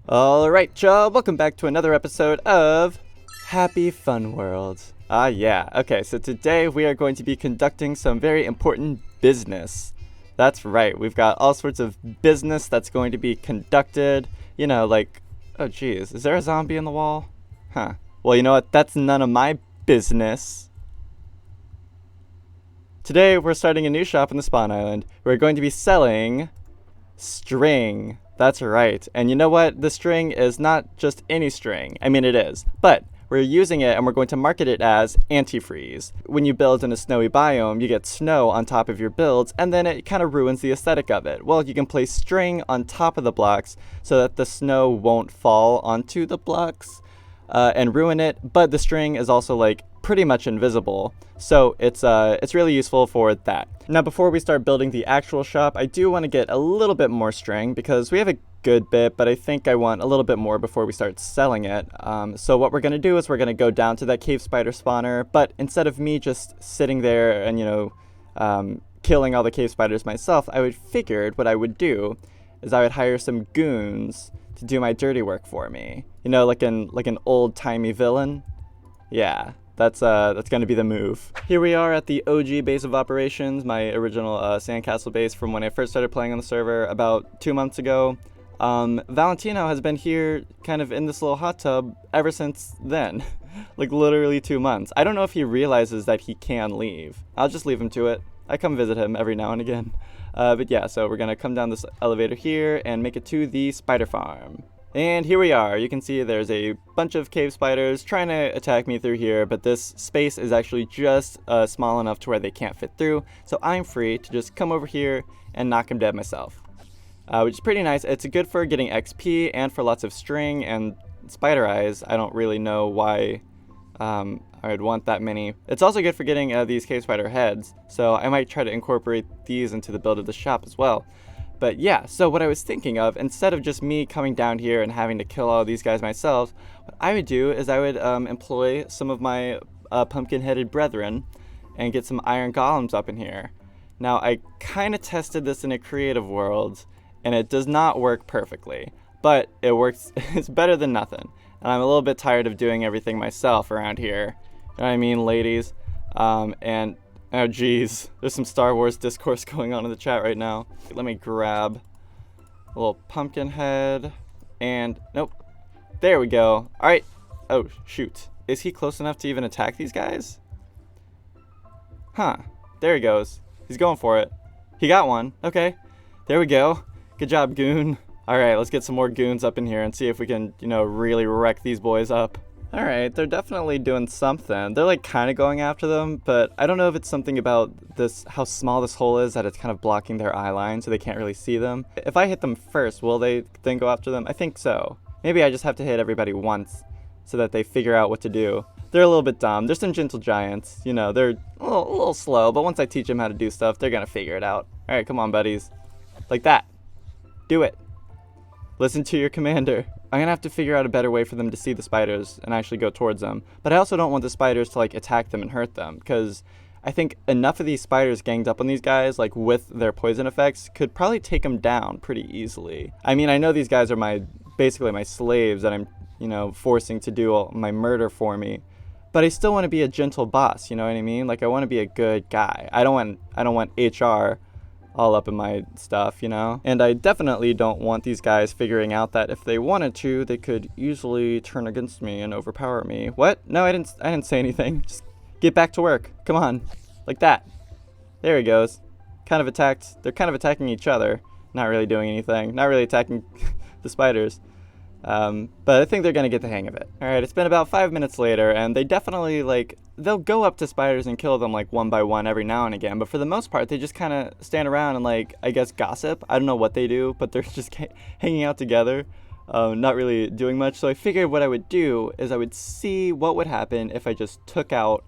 Alright, y'all, welcome back to another episode of Happy Fun World. Yeah, okay, so today we are going to be conducting some very important business. That's right, we've got all sorts of business that's going to be conducted. You know, like, oh geez, is there a zombie in the wall? Huh. Well, you know what, that's none of my business. Today we're starting a new shop in the spawn island. We're going to be selling string. That's right. And you know what? The string is not just any string. I mean, it is. But we're using it and we're going to market it as antifreeze. When you build in a snowy biome, you get snow on top of your builds, and then it kind of ruins the aesthetic of it. Well, you can place string on top of the blocks so that the snow won't fall onto the blocks and ruin it, but the string is also like pretty much invisible, so it's really useful for that. Now, before we start building the actual shop, I do want to get a little bit more string because we have a good bit, but I think I want a little bit more before we start selling it. So what we're going to do is we're going to go down to that cave spider spawner, but instead of me just sitting there and killing all the cave spiders myself, I figured what I would do is I would hire some goons to do my dirty work for me. You know, like an old-timey villain. Yeah. That's gonna be the move. Here we are at the OG base of operations, my original sandcastle base from when I first started playing on the server about 2 months ago. Valentino has been here kind of in this little hot tub ever since then. Like literally 2 months. I don't know if he realizes that he can leave. I'll just leave him to it. I come visit him every now and again. But yeah, so we're gonna come down this elevator here and make it to the spider farm. And here we are. You can see there's a bunch of cave spiders trying to attack me through here, but this space is actually just small enough to where they can't fit through, so I'm free to just come over here and knock them dead myself, which is pretty nice. It's good for getting XP and for lots of string and spider eyes. I don't really know why I would want that many. It's also good for getting these cave spider heads, so I might try to incorporate these into the build of the shop as well. But yeah, so what I was thinking of, instead of just me coming down here and having to kill all these guys myself, what I would do is I would employ some of my pumpkin-headed brethren and get some iron golems up in here. Now, I kind of tested this in a creative world, and it does not work perfectly, but it works. It's better than nothing. And I'm a little bit tired of doing everything myself around here. You know what I mean, ladies? And oh geez, there's some Star Wars discourse going on in the chat right now. Let me grab a little pumpkin head, and nope, there we go. All right, oh shoot, is he close enough to even attack these guys? Huh, there he goes. He's going for it. He got one, okay. There we go, good job, goon. All right, let's get some more goons up in here and see if we can, really wreck these boys up. Alright, they're definitely doing something. They're like kind of going after them, but I don't know if it's something about this, how small this hole is, that it's kind of blocking their eye line so they can't really see them. If I hit them first, will they then go after them? I think so. Maybe I just have to hit everybody once so that they figure out what to do. They're a little bit dumb. They're some gentle giants. You know, they're a little slow, but once I teach them how to do stuff, they're gonna figure it out. Alright, come on, buddies. Like that. Do it. Listen to your commander. I'm gonna have to figure out a better way for them to see the spiders and actually go towards them. But I also don't want the spiders to like attack them and hurt them, because I think enough of these spiders ganged up on these guys, like with their poison effects, could probably take them down pretty easily. I mean, I know these guys are basically my slaves that I'm, forcing to do all my murder for me. But I still want to be a gentle boss, you know what I mean? Like I want to be a good guy. I don't want HR all up in my stuff, And I definitely don't want these guys figuring out that if they wanted to, they could easily turn against me and overpower me. What? No, I didn't say anything. Just get back to work. Come on. Like that. There he goes. They're kind of attacking each other. Not really doing anything. Not really attacking the spiders. But I think they're gonna get the hang of it. Alright, it's been about 5 minutes later, and they definitely, they'll go up to spiders and kill them, one by one every now and again, but for the most part, they just kind of stand around and, I guess, gossip. I don't know what they do, but they're just hanging out together, not really doing much. So I figured what I would do is I would see what would happen if I just took out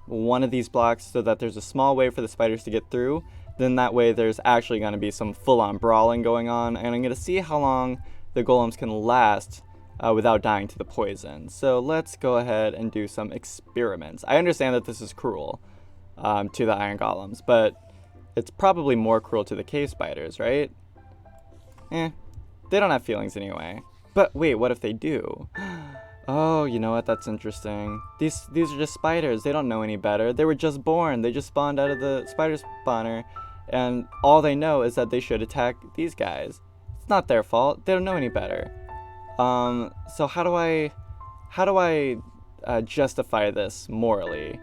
one of these blocks so that there's a small way for the spiders to get through. Then that way there's actually going to be some full-on brawling going on, and I'm going to see how long the golems can last without dying to the poison. So let's go ahead and do some experiments. I understand that this is cruel to the iron golems, but it's probably more cruel to the cave spiders, right? They don't have feelings anyway. But wait, what if they do? Oh, you know what? That's interesting. These are just spiders. They don't know any better. They were just born. They just spawned out of the spider spawner, and all they know is that they should attack these guys. It's not their fault. They don't know any better. So how do I justify this morally?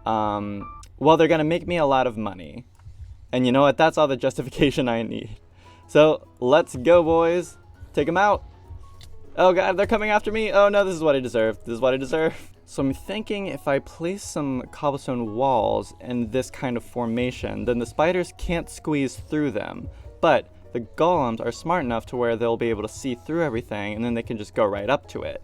Well, they're gonna make me a lot of money, and you know what? That's all the justification I need. So let's go, boys. Take them out. Oh god, they're coming after me. Oh no, this is what I deserve. This is what I deserve. So I'm thinking if I place some cobblestone walls in this kind of formation, then the spiders can't squeeze through them. But the golems are smart enough to where they'll be able to see through everything, and then they can just go right up to it.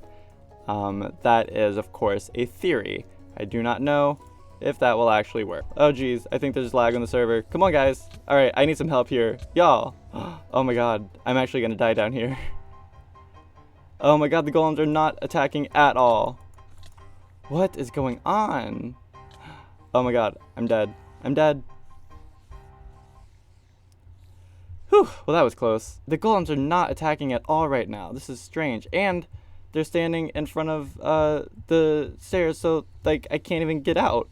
That is, of course, a theory. I do not know if that will actually work. Oh geez, I think there's lag on the server. Come on guys. Alright, I need some help here. Y'all. Oh my god, I'm actually gonna die down here. Oh my god, the golems are not attacking at all. What is going on? Oh my god, I'm dead. I'm dead. Whew, well that was close. The golems are not attacking at all right now. This is strange. And they're standing in front of the stairs, so like I can't even get out.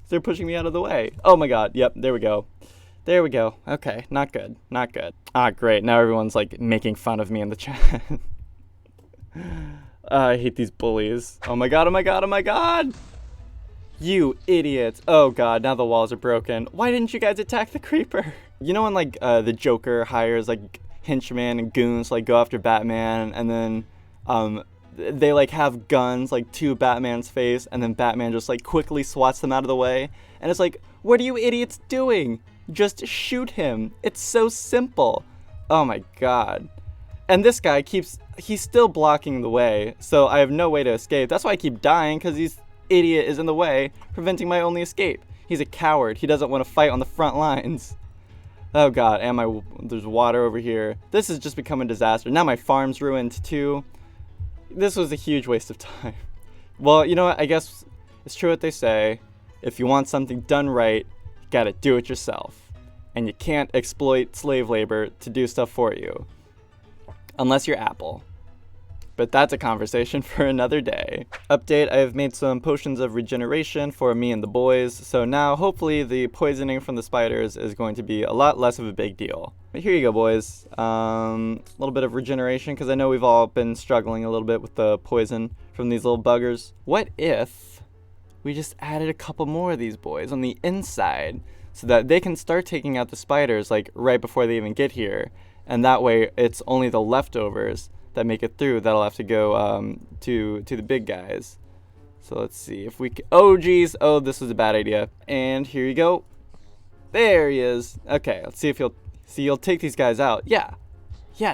They're pushing me out of the way. Oh my god, yep, there we go. There we go. Okay, not good. Not good. Ah, great. Now everyone's like making fun of me in the chat. I hate these bullies. Oh my god, oh my god, oh my god! You idiots. Oh god, now the walls are broken. Why didn't you guys attack the creeper? You know when like the Joker hires like henchmen and goons to like go after Batman, and then they like have guns like to Batman's face, and then Batman just like quickly swats them out of the way, and it's like, what are you idiots doing? Just shoot him. It's so simple. Oh my god. And this guy he's still blocking the way, so I have no way to escape. That's why I keep dying, because this idiot is in the way, preventing my only escape. He's a coward. He doesn't want to fight on the front lines. Oh god, and there's water over here. This has just become a disaster. Now my farm's ruined too. This was a huge waste of time. Well, you know what? I guess it's true what they say. If you want something done right, you gotta do it yourself. And you can't exploit slave labor to do stuff for you. Unless you're Apple. But that's a conversation for another day. Update, I've made some potions of regeneration for me and the boys, so now hopefully the poisoning from the spiders is going to be a lot less of a big deal. But here you go, boys. A little bit of regeneration, because I know we've all been struggling a little bit with the poison from these little buggers. What if we just added a couple more of these boys on the inside, so that they can start taking out the spiders like right before they even get here, and that way it's only the leftovers that make it through that'll have to go to the big guys. So let's see if we can. Oh geez, oh this was a bad idea. And here you go. There he is. Okay, let's see if you'll take these guys out. Yeah,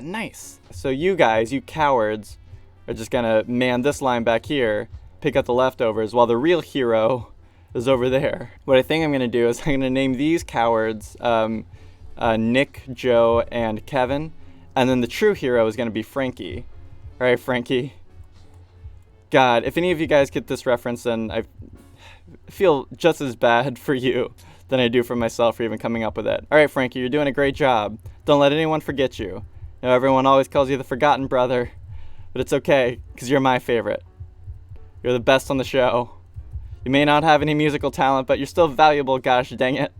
nice. So you guys, you cowards, are just gonna man this line back here, pick up the leftovers, while the real hero is over there. What I think I'm gonna do is I'm gonna name these cowards Nick, Joe, and Kevin. And then the true hero is going to be Frankie. All right, Frankie. God, if any of you guys get this reference, then I feel just as bad for you than I do for myself for even coming up with it. All right, Frankie, you're doing a great job. Don't let anyone forget you. You know, everyone always calls you the forgotten brother, but it's okay, because you're my favorite. You're the best on the show. You may not have any musical talent, but you're still valuable, gosh dang it.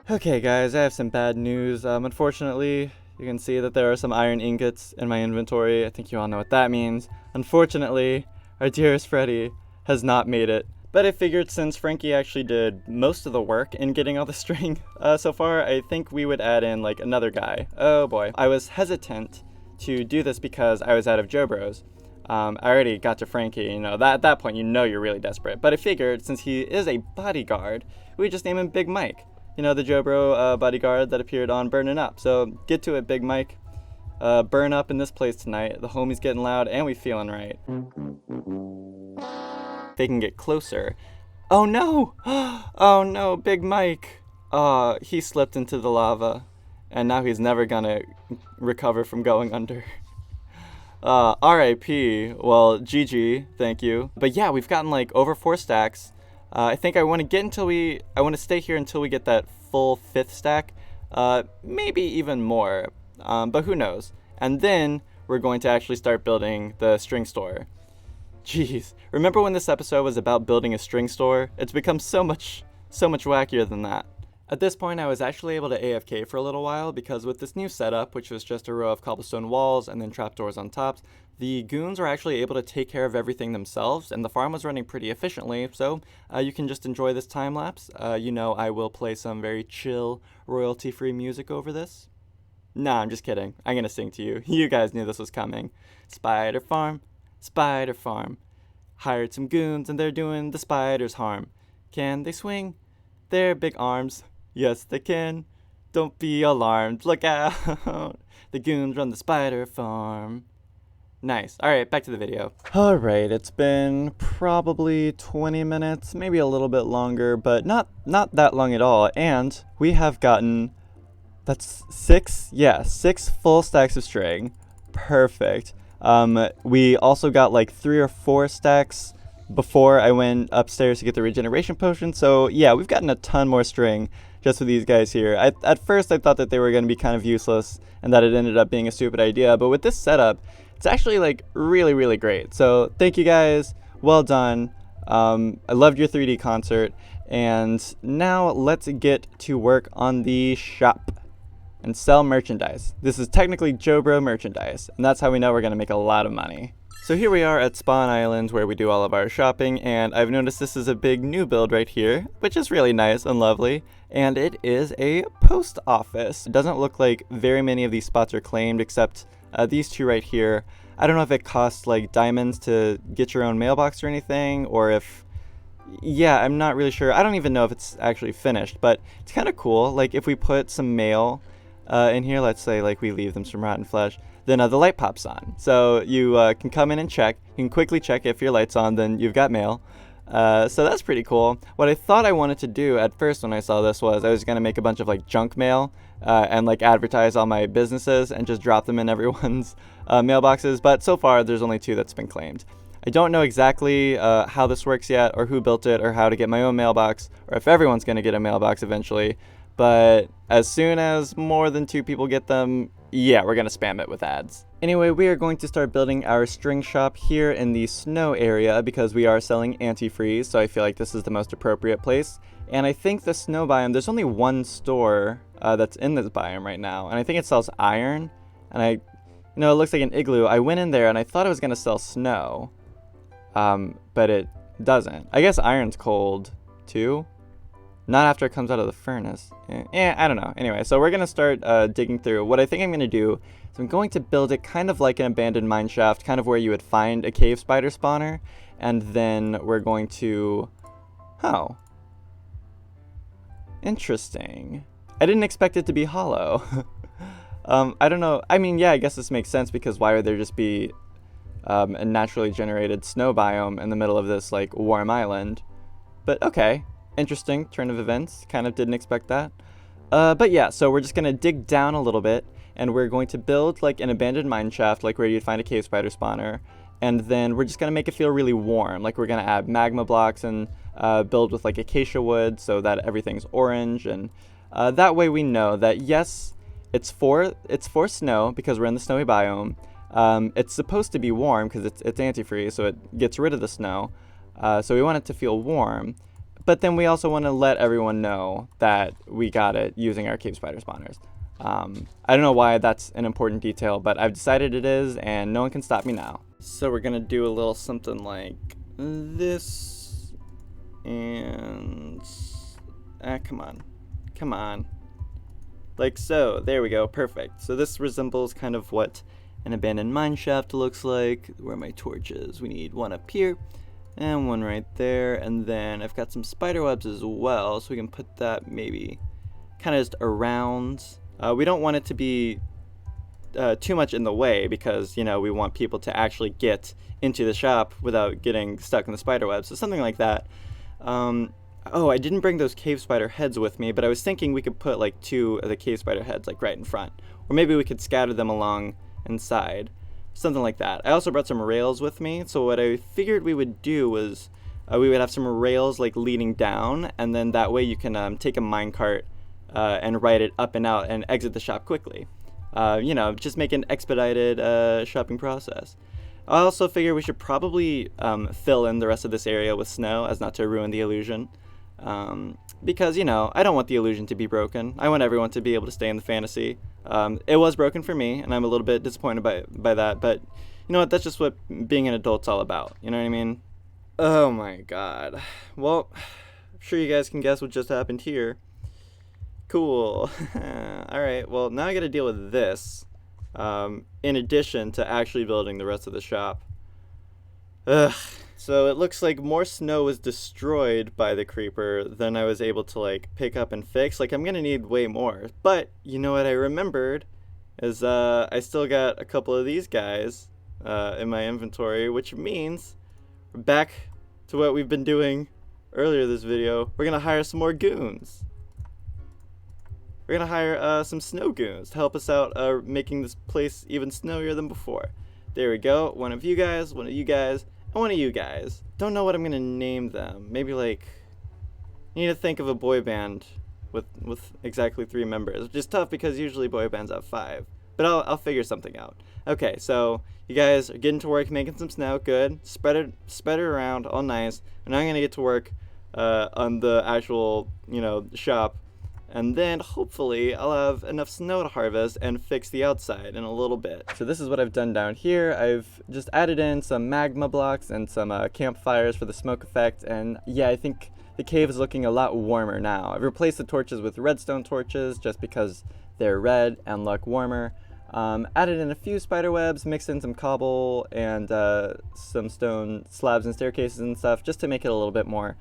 Okay guys, I have some bad news. Unfortunately, you can see that there are some iron ingots in my inventory. I think you all know what that means. Unfortunately, our dearest Freddy has not made it. But I figured since Frankie actually did most of the work in getting all the string so far, I think we would add in like another guy. Oh boy. I was hesitant to do this because I was out of Joe Bros. I already got to Frankie, you know, at that point you know you're really desperate. But I figured since he is a bodyguard, we would just name him Big Mike. You know, the Joe Bro bodyguard that appeared on Burnin' Up. So get to it, Big Mike. Burn up in this place tonight. The homie's getting loud and we feeling right. They can get closer. Oh no! Oh no, Big Mike. He slipped into the lava. And now he's never gonna recover from going under. R.I.P. Well, GG, thank you. But yeah, we've gotten like over 4 stacks. I think I want to stay here until we get that full 5th stack, maybe even more. but who knows. And then we're going to actually start building the string store. Jeez, remember when this episode was about building a string store? It's become so much wackier than that. At this point, I was actually able to AFK for a little while because with this new setup, which was just a row of cobblestone walls and then trapdoors on top, the goons were actually able to take care of everything themselves, and the farm was running pretty efficiently, so you can just enjoy this time lapse. You know, I will play some very chill, royalty-free music over this. Nah, I'm just kidding. I'm gonna sing to you. You guys knew this was coming. Spider farm, hired some goons and they're doing the spiders harm. Can they swing their big arms? Yes, they can. Don't be alarmed. Look out. The goons run the spider farm. Nice. Alright, back to the video. Alright, it's been probably 20 minutes, maybe a little bit longer, but not that long at all. And we have gotten, that's 6? Yeah, 6 full stacks of string. Perfect. We also got like 3 or 4 stacks before I went upstairs to get the regeneration potion. So yeah, we've gotten a ton more string just with these guys here. At first I thought that they were going to be kind of useless and that it ended up being a stupid idea, but with this setup, it's actually like really great. So thank you guys. Well done. I loved your 3D concert. And now let's get to work on the shop and sell merchandise. This is technically Joe Bro merchandise, and that's how we know we're gonna make a lot of money. So here we are at Spawn Island where we do all of our shopping, and I've noticed this is a big new build right here, which is really nice and lovely, and it is a post office. It doesn't look like very many of these spots are claimed except these 2 right here. I don't know if it costs like diamonds to get your own mailbox or anything, or if, yeah, I'm not really sure. I don't even know if it's actually finished, but it's kind of cool. Like if we put some mail in here, let's say like we leave them some rotten flesh, then the light pops on. So you can come in and check. You can quickly check if your light's on, then you've got mail. So that's pretty cool. What I thought I wanted to do at first when I saw this was I was going to make a bunch of like junk mail and like advertise all my businesses and just drop them in everyone's mailboxes. But so far there's only 2 that's been claimed. I don't know exactly how this works yet, or who built it, or how to get my own mailbox, or if everyone's going to get a mailbox eventually. But as soon as more than 2 people get them, yeah, we're going to spam it with ads. Anyway, we are going to start building our string shop here in the snow area because we are selling antifreeze, so I feel like this is the most appropriate place. And I think the snow biome, there's only 1 store that's in this biome right now, and I think it sells iron. And it looks like an igloo. I went in there and I thought it was going to sell snow, but it doesn't. I guess iron's cold too. Not after it comes out of the furnace. I don't know. Anyway, so we're going to start digging through. What I think I'm going to do is I'm going to build it kind of like an abandoned mine shaft, kind of where you would find a cave spider spawner. And then we're going to... Oh. Interesting. I didn't expect it to be hollow. I don't know. I mean, yeah, I guess this makes sense because why would there just be a naturally generated snow biome in the middle of this, like, warm island? But okay. Interesting turn of events. Kind of didn't expect that. But yeah, so we're just going to dig down a little bit, and we're going to build like an abandoned mine shaft, like where you'd find a cave spider spawner, and then we're just going to make it feel really warm. Like we're going to add magma blocks and build with like acacia wood so that everything's orange, and that way we know that yes, it's for snow because we're in the snowy biome. It's supposed to be warm because it's antifreeze, so it gets rid of the snow. So we want it to feel warm. But then we also want to let everyone know that we got it using our cave spider spawners. I don't know why that's an important detail, but I've decided it is, and no one can stop me now. So we're going to do a little something like this, and... come on. Like so. There we go. Perfect. So this resembles kind of what an abandoned mine shaft looks like. Where are my torches? We need one up here. And one right there, and then I've got some spider webs as well, so we can put that maybe kind of just around. We don't want it to be too much in the way because, we want people to actually get into the shop without getting stuck in the spider webs, so something like that. Oh, I didn't bring those cave spider heads with me, but I was thinking we could put like 2 of the cave spider heads like right in front, or maybe we could scatter them along inside. Something like that. I also brought some rails with me, so what I figured we would do was we would have some rails like leading down, and then that way you can take a minecart and ride it up and out and exit the shop quickly. you know, just make an expedited shopping process. I also figure we should probably fill in the rest of this area with snow as not to ruin the illusion. Because, you know, I don't want the illusion to be broken. I want everyone to be able to stay in the fantasy. It was broken for me, and I'm a little bit disappointed by that, but you know what, that's just what being an adult's all about, you know what I mean? Oh my god. Well, I'm sure you guys can guess what just happened here. Cool. Alright, well, now I gotta deal with this, in addition to actually building the rest of the shop. Ugh. So it looks like more snow was destroyed by the creeper than I was able to like pick up and fix. Like I'm gonna need way more. But you know what I remembered is I still got a couple of these guys in my inventory, which means we're back to what we've been doing earlier this video. We're gonna hire some more goons. We're gonna hire some snow goons to help us out making this place even snowier than before. There we go. One of you guys, one of you guys, and one of you guys. Don't know what I'm gonna name them. Maybe like, need to think of a boy band with exactly 3 members, which is tough because usually boy bands have 5. But I'll figure something out. Okay, so you guys are getting to work making some snow. Good. Spread it around, all nice. And I'm gonna get to work on the actual, you know, shop. And then hopefully I'll have enough snow to harvest and fix the outside in a little bit. So this is what I've done down here. I've just added in some magma blocks and some campfires for the smoke effect. And yeah, I think the cave is looking a lot warmer now. I've replaced the torches with redstone torches just because they're red and look warmer. Added in a few spider webs, mixed in some cobble and some stone slabs and staircases and stuff just to make it a little bit more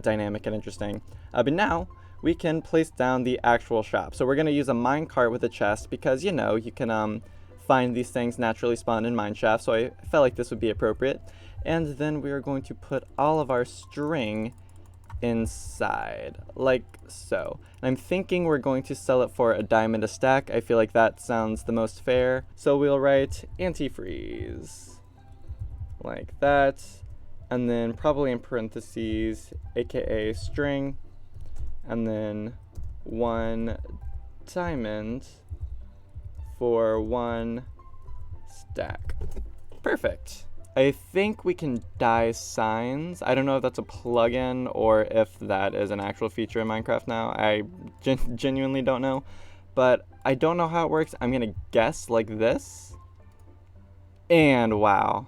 dynamic and interesting. But now we can place down the actual shop. So we're going to use a minecart with a chest because, you know, you can find these things naturally spawned in mine shafts, so I felt like this would be appropriate. And then we are going to put all of our string inside, like so. And I'm thinking we're going to sell it for a diamond a stack. I feel like that sounds the most fair. So we'll write antifreeze, like that. And then probably in parentheses, aka string. And then 1 diamond for 1 stack. Perfect. I think we can dye signs. I don't know if that's a plugin or if that is an actual feature in Minecraft now. I genuinely don't know. But I don't know how it works. I'm going to guess like this. And wow.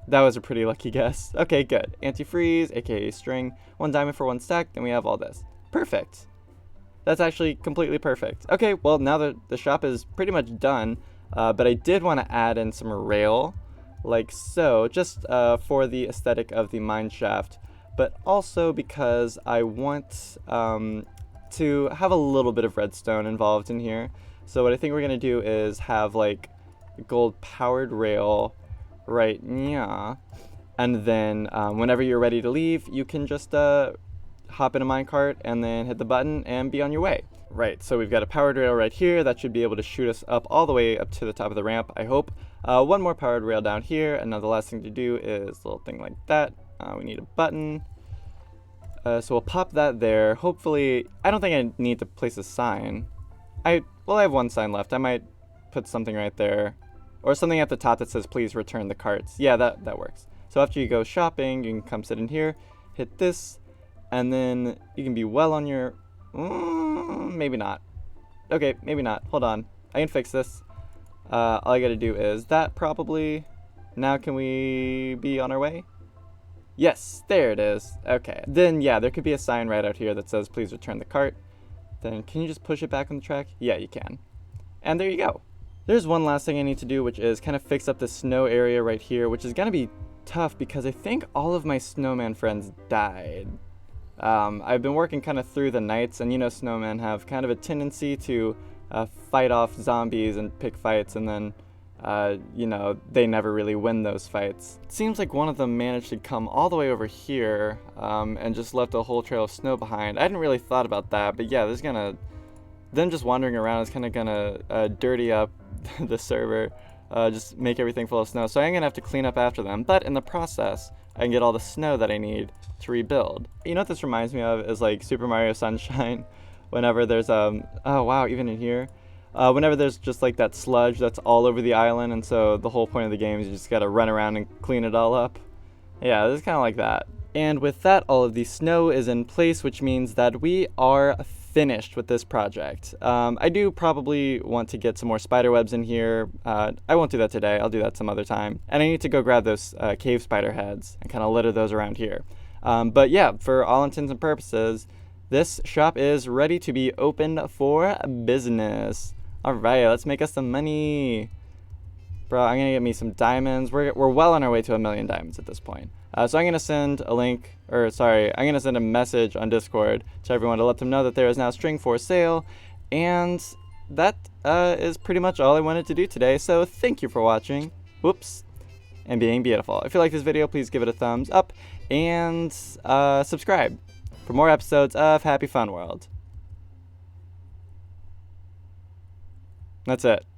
That was a pretty lucky guess. Okay, good. Antifreeze, aka string. 1 diamond for 1 stack. Then we have all this. Perfect. That's actually completely perfect. Okay, well, now that the shop is pretty much done, but I did want to add in some rail, like so, just for the aesthetic of the mine shaft, but also because I want to have a little bit of redstone involved in here. So what I think we're going to do is have like gold powered rail right yeah, and then whenever you're ready to leave, you can just hop in a minecart and then hit the button and be on your way. Right, so we've got a powered rail right here that should be able to shoot us up all the way up to the top of the ramp, I hope. 1 more powered rail down here, and now the last thing to do is a little thing like that. We need a button. So we'll pop that there. Hopefully, I don't think I need to place a sign. I have 1 sign left. I might put something right there. Or something at the top that says, please return the carts. Yeah, that works. So after you go shopping, you can come sit in here, hit this, and then you can be well on your... maybe not. Okay, maybe not. Hold on. I can fix this. All I gotta do is that probably. Now can we be on our way? Yes, there it is. Okay. Then, yeah, there could be a sign right out here that says, please return the cart. Then can you just push it back on the track? Yeah, you can. And there you go. There's one last thing I need to do, which is kind of fix up the snow area right here, which is gonna be tough because I think all of my snowman friends died. I've been working kind of through the nights, and you know snowmen have kind of a tendency to fight off zombies and pick fights, and then you know, they never really win those fights. It seems like one of them managed to come all the way over here and just left a whole trail of snow behind. I hadn't really thought about that, but yeah, them just wandering around is kind of gonna dirty up the server, just make everything full of snow. So I'm gonna have to clean up after them, but in the process, I can get all the snow that I need to rebuild. You know what this reminds me of is like Super Mario Sunshine, whenever there's oh wow, even in here, whenever there's just like that sludge that's all over the island, and so the whole point of the game is you just gotta run around and clean it all up. Yeah, this is kind of like that. And with that, all of the snow is in place, which means that we are finished with this project. I do probably want to get some more spider webs in here. I won't do that today. I'll do that some other time. And I need to go grab those cave spider heads and kind of litter those around here. But yeah, for all intents and purposes, this shop is ready to be open for business. All right, let's make us some money. Bro, I'm gonna get me some diamonds. We're well on our way to 1,000,000 diamonds at this point. So I'm gonna send I'm gonna send a message on Discord to everyone to let them know that there is now string for sale. And that is pretty much all I wanted to do today. So thank you for watching. Whoops. And being beautiful. If you like this video, please give it a thumbs up and subscribe for more episodes of Happy Fun World. That's it.